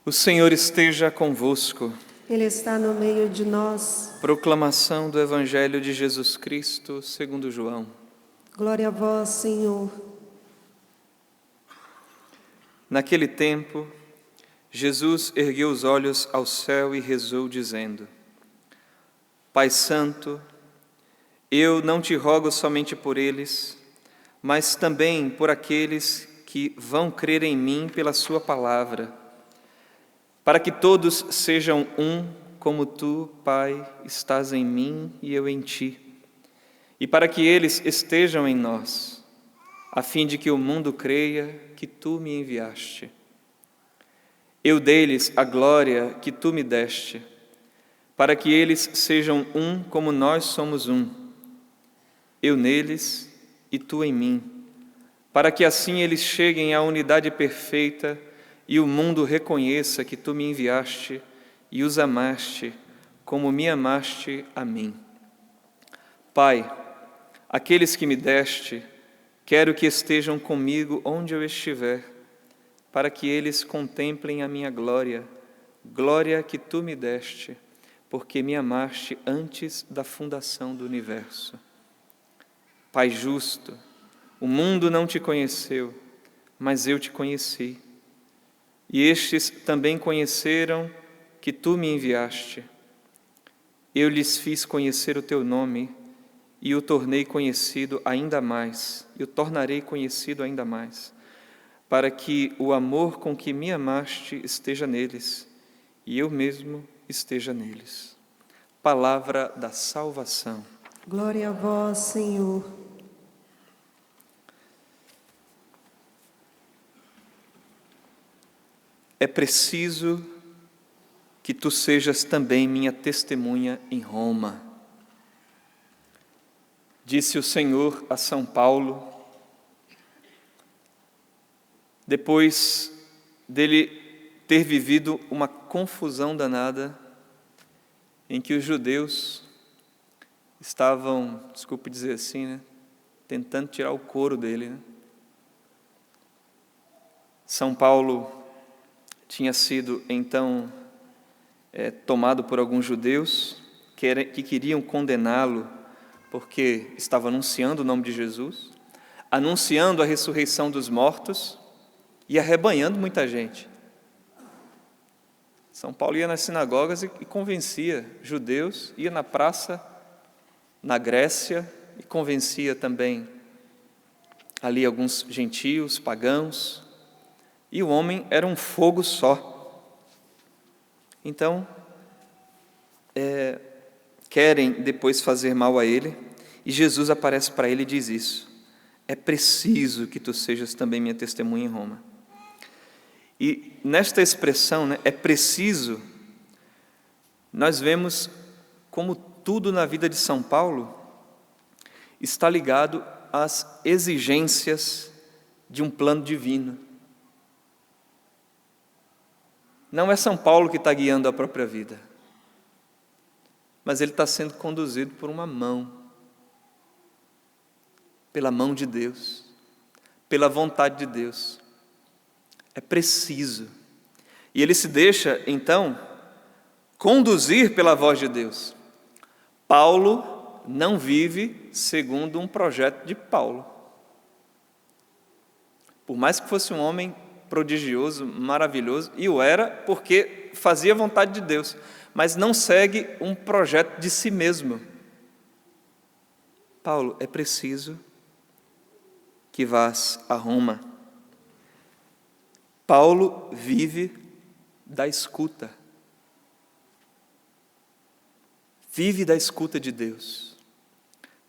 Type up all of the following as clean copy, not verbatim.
O Senhor esteja convosco. Ele está no meio de nós. Proclamação do Evangelho de Jesus Cristo, segundo João. Glória a vós, Senhor. Naquele tempo, Jesus ergueu os olhos ao céu e rezou, dizendo: Pai Santo, eu não te rogo somente por eles, mas também por aqueles que vão crer em mim pela sua palavra, para que todos sejam um, como tu, Pai, estás em mim e eu em ti, e para que eles estejam em nós, a fim de que o mundo creia que tu me enviaste. Eu dei-lhes a glória que tu me deste, para que eles sejam um como nós somos um, eu neles e tu em mim, para que assim eles cheguem à unidade perfeita e o mundo reconheça que tu me enviaste e os amaste, como me amaste a mim. Pai, aqueles que me deste, quero que estejam comigo onde eu estiver, para que eles contemplem a minha glória, glória que tu me deste, porque me amaste antes da fundação do universo. Pai justo, o mundo não te conheceu, mas eu te conheci. E estes também conheceram que tu me enviaste. Eu lhes fiz conhecer o teu nome e o tornei conhecido ainda mais, e o tornarei conhecido ainda mais, para que o amor com que me amaste esteja neles, e eu mesmo esteja neles. Palavra da salvação. Glória a vós, Senhor. É preciso que tu sejas também minha testemunha em Roma. Disse o Senhor a São Paulo, depois dele ter vivido uma confusão danada, em que os judeus estavam, desculpe dizer assim, tentando tirar o couro dele. São Paulo tinha sido, então, tomado por alguns judeus que queriam condená-lo porque estava anunciando o nome de Jesus, anunciando a ressurreição dos mortos e arrebanhando muita gente. São Paulo ia nas sinagogas e convencia judeus, ia na praça, na Grécia, e convencia também ali alguns gentios, pagãos, e o homem era um fogo só. Então, querem depois fazer mal a ele, e Jesus aparece para ele e diz isso: é preciso que tu sejas também minha testemunha em Roma. E nesta expressão, é preciso, nós vemos como tudo na vida de São Paulo está ligado às exigências de um plano divino. Não é São Paulo que está guiando a própria vida, mas ele está sendo conduzido por uma mão, pela mão de Deus, pela vontade de Deus. É preciso. E ele se deixa, então, conduzir pela voz de Deus. Paulo não vive segundo um projeto de Paulo. Por mais que fosse um homem prodigioso, maravilhoso, e o era porque fazia a vontade de Deus, mas não segue um projeto de si mesmo. Paulo, é preciso que vás a Roma. Paulo vive da escuta. Vive da escuta de Deus,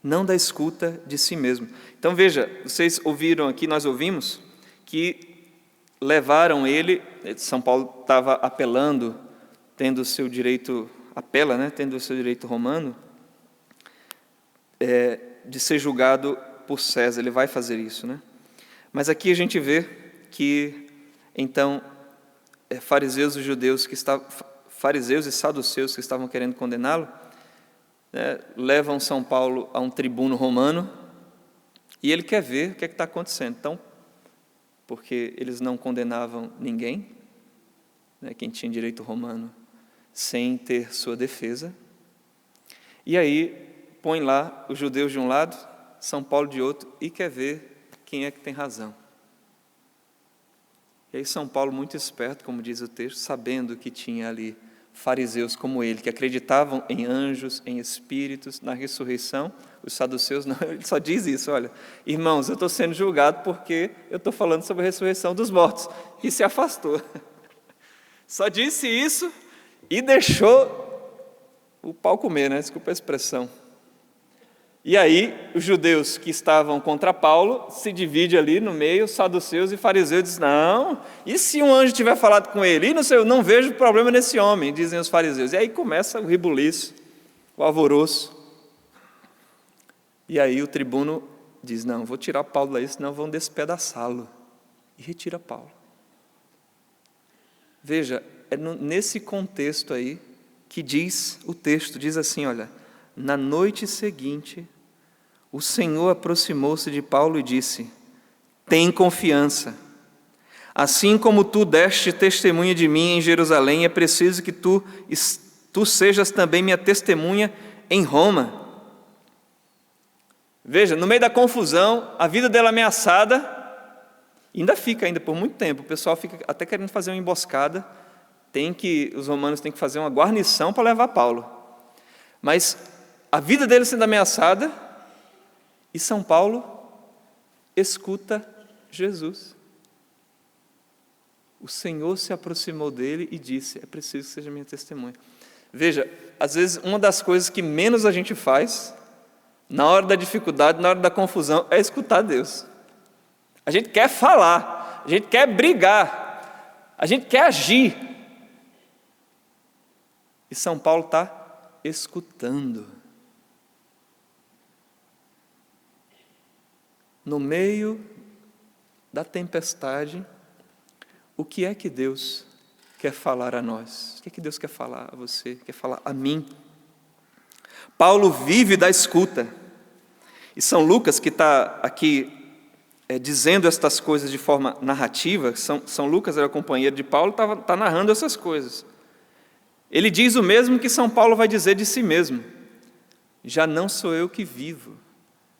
não da escuta de si mesmo. Então veja, vocês ouviram aqui, nós ouvimos, que levaram ele, São Paulo estava apelando, tendo o seu direito, tendo o seu direito romano, de ser julgado por César, ele vai fazer isso, Mas aqui a gente vê que, então, fariseus e saduceus que estavam querendo condená-lo, levam São Paulo a um tribuno romano, e ele quer ver o que está acontecendo. Então, porque eles não condenavam ninguém, né, quem tinha direito romano, sem ter sua defesa. E aí põe lá os judeus de um lado, São Paulo de outro, e quer ver quem é que tem razão. E aí São Paulo, muito esperto, como diz o texto, sabendo que tinha ali fariseus como ele, que acreditavam em anjos, em espíritos, na ressurreição. Os saduceus não, ele só diz isso, olha, irmãos, eu estou sendo julgado porque eu estou falando sobre a ressurreição dos mortos, e se afastou. Só disse isso e deixou o pau comer, né? Desculpa a expressão. E aí, os judeus que estavam contra Paulo se dividem ali no meio, saduceus e fariseus dizem, não, e se um anjo tiver falado com ele? E não sei, eu não vejo problema nesse homem, dizem os fariseus. E aí começa o rebuliço, o alvoroço. E aí o tribuno diz, não, vou tirar Paulo daí, senão vão despedaçá-lo. E retira Paulo. Veja, é nesse contexto aí que diz o texto, diz assim, olha, na noite seguinte, o Senhor aproximou-se de Paulo e disse, tem confiança. Assim como tu deste testemunha de mim em Jerusalém, é preciso que tu sejas também minha testemunha em Roma. Veja, no meio da confusão, a vida dela ameaçada, ainda fica ainda por muito tempo, o pessoal fica até querendo fazer uma emboscada, os romanos têm que fazer uma guarnição para levar Paulo. Mas a vida dele sendo ameaçada, e São Paulo escuta Jesus. O Senhor se aproximou dele e disse, é preciso que seja minha testemunha. Veja, às vezes uma das coisas que menos a gente faz, na hora da dificuldade, na hora da confusão, é escutar Deus. A gente quer falar, a gente quer brigar, a gente quer agir. E São Paulo está escutando. No meio da tempestade, o que é que Deus quer falar a nós? O que é que Deus quer falar a você, quer falar a mim? Paulo vive da escuta. E São Lucas, que está aqui dizendo estas coisas de forma narrativa, São Lucas era o companheiro de Paulo, está narrando essas coisas. Ele diz o mesmo que São Paulo vai dizer de si mesmo. Já não sou eu que vivo,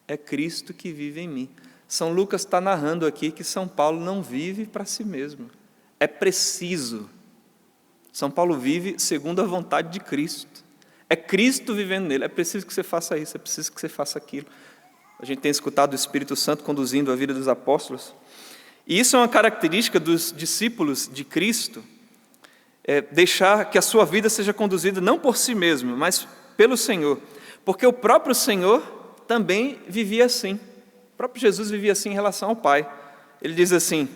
é Cristo que vive em mim. São Lucas está narrando aqui que São Paulo não vive para si mesmo. É preciso. São Paulo vive segundo a vontade de Cristo. É Cristo vivendo nele. É preciso que você faça isso, é preciso que você faça aquilo. A gente tem escutado o Espírito Santo conduzindo a vida dos apóstolos. E isso é uma característica dos discípulos de Cristo, deixar que a sua vida seja conduzida não por si mesmo, mas pelo Senhor. Porque o próprio Senhor também vivia assim. O próprio Jesus vivia assim em relação ao Pai. Ele diz assim,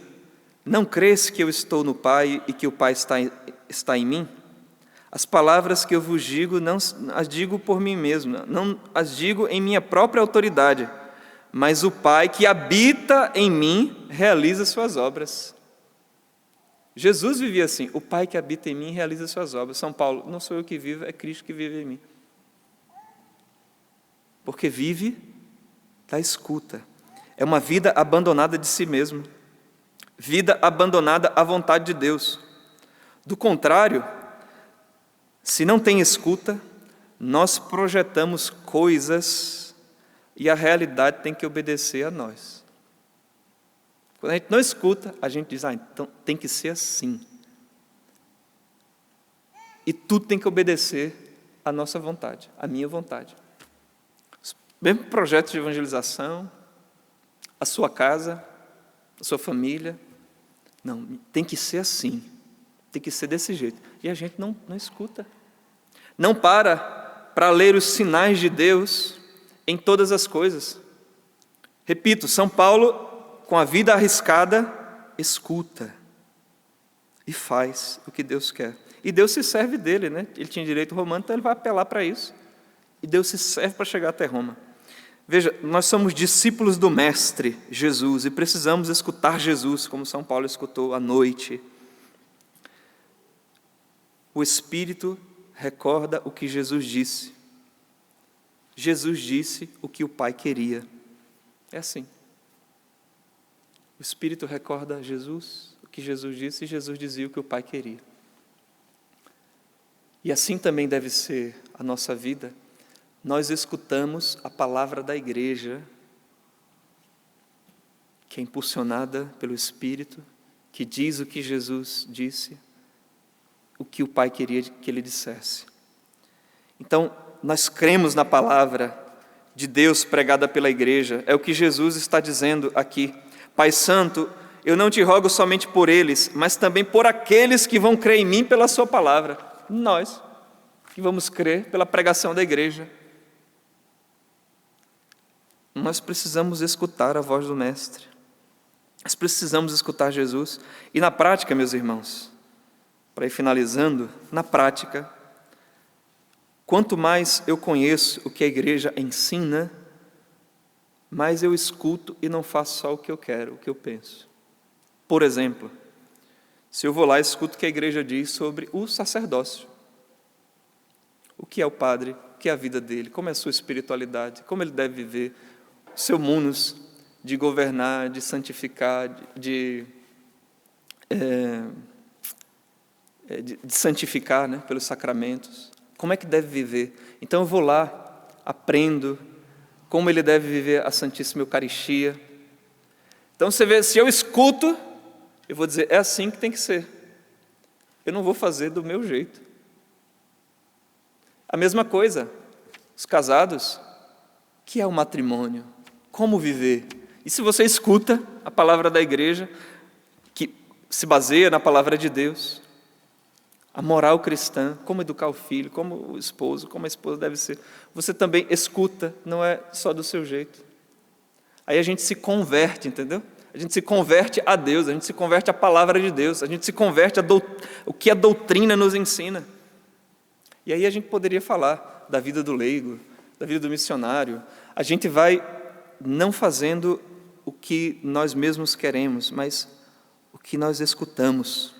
não crês que eu estou no Pai e que o Pai está em mim? As palavras que eu vos digo, não as digo por mim mesmo, não as digo em minha própria autoridade, mas o Pai que habita em mim realiza suas obras. Jesus vivia assim, o Pai que habita em mim realiza suas obras. São Paulo, não sou eu que vivo, é Cristo que vive em mim. Porque vive da escuta. É uma vida abandonada de si mesmo. Vida abandonada à vontade de Deus. Do contrário, se não tem escuta, nós projetamos coisas e a realidade tem que obedecer a nós. Quando a gente não escuta, a gente diz, então tem que ser assim. E tudo tem que obedecer à nossa vontade, à minha vontade. Mesmo projetos de evangelização, a sua casa, a sua família, não, tem que ser assim, tem que ser desse jeito. E a gente não escuta. Não para ler os sinais de Deus em todas as coisas. Repito, São Paulo, com a vida arriscada, escuta e faz o que Deus quer. E Deus se serve dele, né? Ele tinha direito romano, então ele vai apelar para isso. E Deus se serve para chegar até Roma. Veja, nós somos discípulos do Mestre Jesus e precisamos escutar Jesus, como São Paulo escutou à noite. O Espírito recorda o que Jesus disse. Jesus disse o que o Pai queria. É assim. O Espírito recorda a Jesus, o que Jesus disse, e Jesus dizia o que o Pai queria. E assim também deve ser a nossa vida. Nós escutamos a palavra da igreja, que é impulsionada pelo Espírito, que diz o que Jesus disse, o que o Pai queria que ele dissesse. Então, nós cremos na palavra de Deus pregada pela igreja, é o que Jesus está dizendo aqui. Pai Santo, eu não te rogo somente por eles, mas também por aqueles que vão crer em mim pela sua palavra. Nós, que vamos crer pela pregação da igreja. Nós precisamos escutar a voz do Mestre. Nós precisamos escutar Jesus. E na prática, meus irmãos, para ir finalizando, na prática, quanto mais eu conheço o que a igreja ensina, mais eu escuto e não faço só o que eu quero, o que eu penso. Por exemplo, se eu vou lá e escuto o que a igreja diz sobre o sacerdócio, o que é o padre, o que é a vida dele, como é a sua espiritualidade, como ele deve viver, o seu munus de governar, de santificar, de santificar, né, pelos sacramentos, como é que deve viver. Então eu vou lá, aprendo como ele deve viver a Santíssima Eucaristia. Então você vê, se eu escuto, eu vou dizer, é assim que tem que ser. Eu não vou fazer do meu jeito. A mesma coisa, os casados, que é o matrimônio, como viver. E se você escuta a palavra da igreja, que se baseia na palavra de Deus, a moral cristã, como educar o filho, como o esposo, como a esposa deve ser, você também escuta, não é só do seu jeito. Aí a gente se converte, entendeu? A gente se converte a Deus, a gente se converte à palavra de Deus, a gente se converte o que a doutrina nos ensina. E aí a gente poderia falar da vida do leigo, da vida do missionário. A gente vai não fazendo o que nós mesmos queremos, mas o que nós escutamos.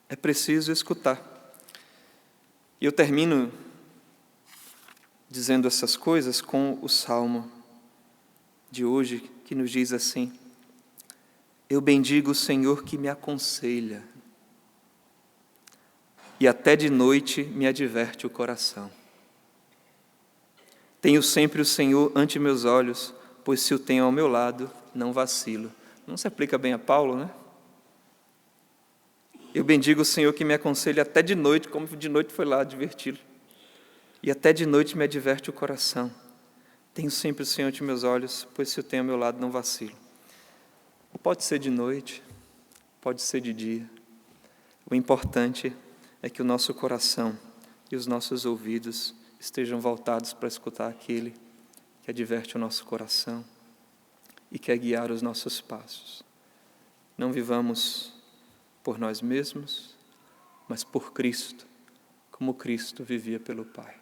É preciso escutar. E eu termino dizendo essas coisas com o Salmo de hoje, que nos diz assim: eu bendigo o Senhor que me aconselha, e até de noite me adverte o coração. Tenho sempre o Senhor ante meus olhos, pois se o tenho ao meu lado, não vacilo. Não se aplica bem a Paulo, né? Eu bendigo o Senhor que me aconselha até de noite, como de noite foi lá adverti-lo. E até de noite me adverte o coração. Tenho sempre o Senhor ante meus olhos, pois se o tenho ao meu lado, não vacilo. Pode ser de noite, pode ser de dia. O importante é que o nosso coração e os nossos ouvidos estejam voltados para escutar aquele que adverte o nosso coração e quer guiar os nossos passos. Não vivamos por nós mesmos, mas por Cristo, como Cristo vivia pelo Pai.